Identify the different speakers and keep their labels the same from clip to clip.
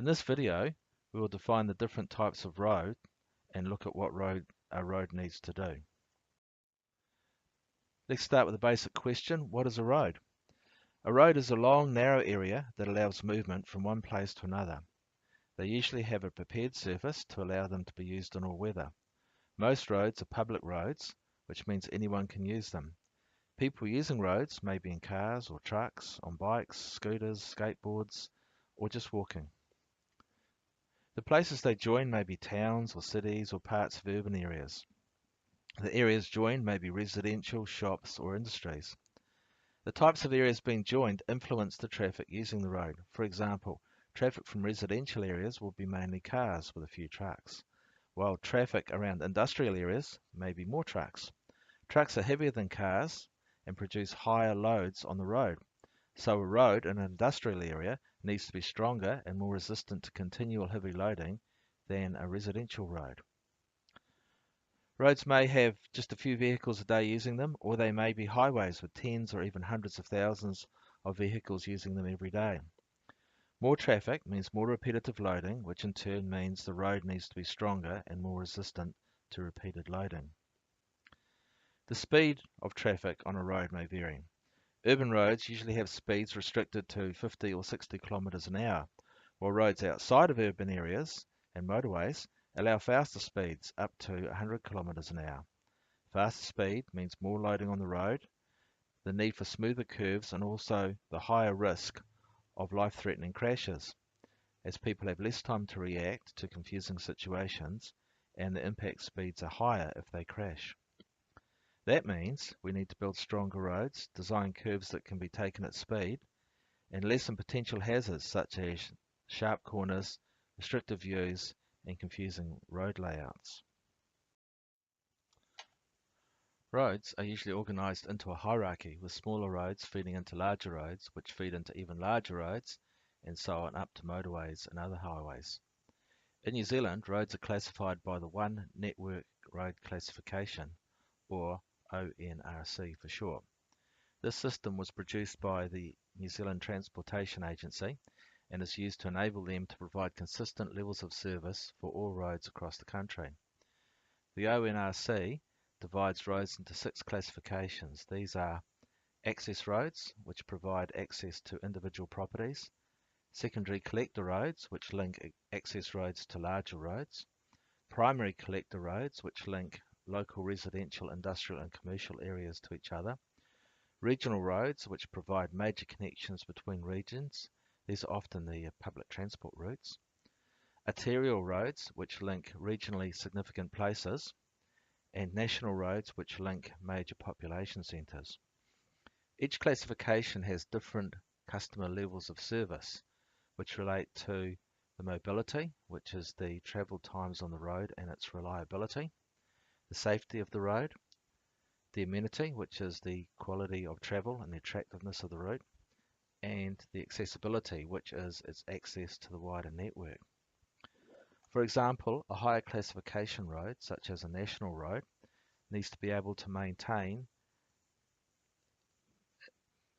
Speaker 1: In this video, we will define the different types of road and look at what a road needs to do. Let's start with a basic question. What is a road? A road is a long, narrow area that allows movement from one place to another. They usually have a prepared surface to allow them to be used in all weather. Most roads are public roads, which means anyone can use them. People using roads may be in cars or trucks, on bikes, scooters, skateboards, or just walking. The places they join may be towns or cities or parts of urban areas. The areas joined may be residential, shops, or industries. The types of areas being joined influence the traffic using the road. For example, traffic from residential areas will be mainly cars with a few trucks, while traffic around industrial areas may be more trucks. Trucks are heavier than cars and produce higher loads on the road. So a road in an industrial area needs to be stronger and more resistant to continual heavy loading than a residential road. Roads may have just a few vehicles a day using them, or they may be highways with tens or even hundreds of thousands of vehicles using them every day. More traffic means more repetitive loading, which in turn means the road needs to be stronger and more resistant to repeated loading. The speed of traffic on a road may vary. Urban roads usually have speeds restricted to 50 or 60 kilometers an hour, while roads outside of urban areas and motorways allow faster speeds up to 100 kilometers an hour. Faster speed means more loading on the road, the need for smoother curves, and also the higher risk of life-threatening crashes, as people have less time to react to confusing situations and the impact speeds are higher if they crash. That means we need to build stronger roads, design curves that can be taken at speed, and lessen potential hazards such as sharp corners, restrictive views, and confusing road layouts. Roads are usually organized into a hierarchy, with smaller roads feeding into larger roads, which feed into even larger roads, and so on up to motorways and other highways. In New Zealand, roads are classified by the One Network Road Classification, or ONRC for short. This system was produced by the New Zealand Transportation Agency and is used to enable them to provide consistent levels of service for all roads across the country. The ONRC divides roads into 6 classifications. These are access roads, which provide access to individual properties; secondary collector roads, which link access roads to larger roads; primary collector roads, which link local residential, industrial, and commercial areas to each other; regional roads, which provide major connections between regions. These are often the public transport routes; arterial roads, which link regionally significant places; and national roads, which link major population centres. Each classification has different customer levels of service, which relate to the mobility, which is the travel times on the road and its reliability; the safety of the road; the amenity, which is the quality of travel and the attractiveness of the route; and the accessibility, which is its access to the wider network. For example, a higher classification road, such as a national road, needs to be able to maintain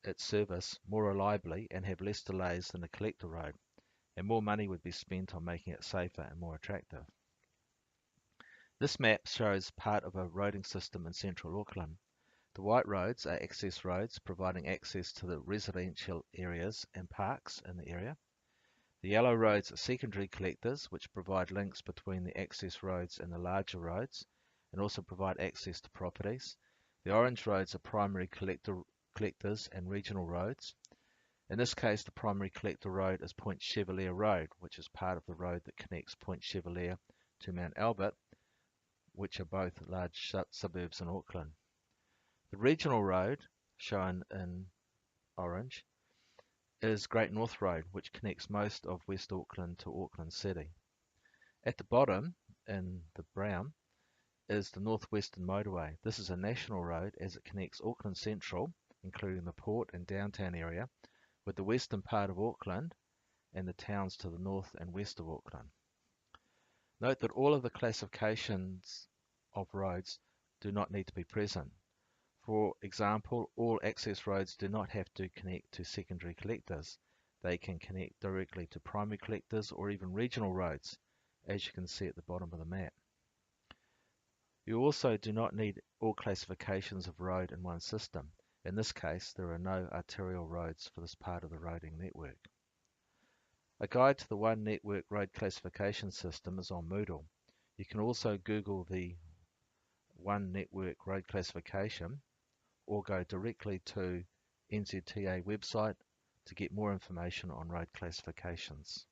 Speaker 1: its service more reliably and have less delays than a collector road, and more money would be spent on making it safer and more attractive. This map shows part of a roading system in central Auckland. The white roads are access roads providing access to the residential areas and parks in the area. The yellow roads are secondary collectors, which provide links between the access roads and the larger roads and also provide access to properties. The orange roads are primary collectors and regional roads. In this case, the primary collector road is Point Chevalier Road, which is part of the road that connects Point Chevalier to Mount Albert, which are both large suburbs in Auckland. The regional road, shown in orange, is Great North Road, which connects most of West Auckland to Auckland City. At the bottom, in the brown, is the North Western Motorway. This is a national road as it connects Auckland Central, including the port and downtown area, with the western part of Auckland and the towns to the north and west of Auckland. Note that all of the classifications of roads do not need to be present. For example, all access roads do not have to connect to secondary collectors. They can connect directly to primary collectors or even regional roads, as you can see at the bottom of the map. You also do not need all classifications of road in one system. In this case, there are no arterial roads for this part of the roading network. A guide to the One Network Road Classification System is on Moodle. You can also Google the One Network Road Classification or go directly to NZTA website to get more information on road classifications.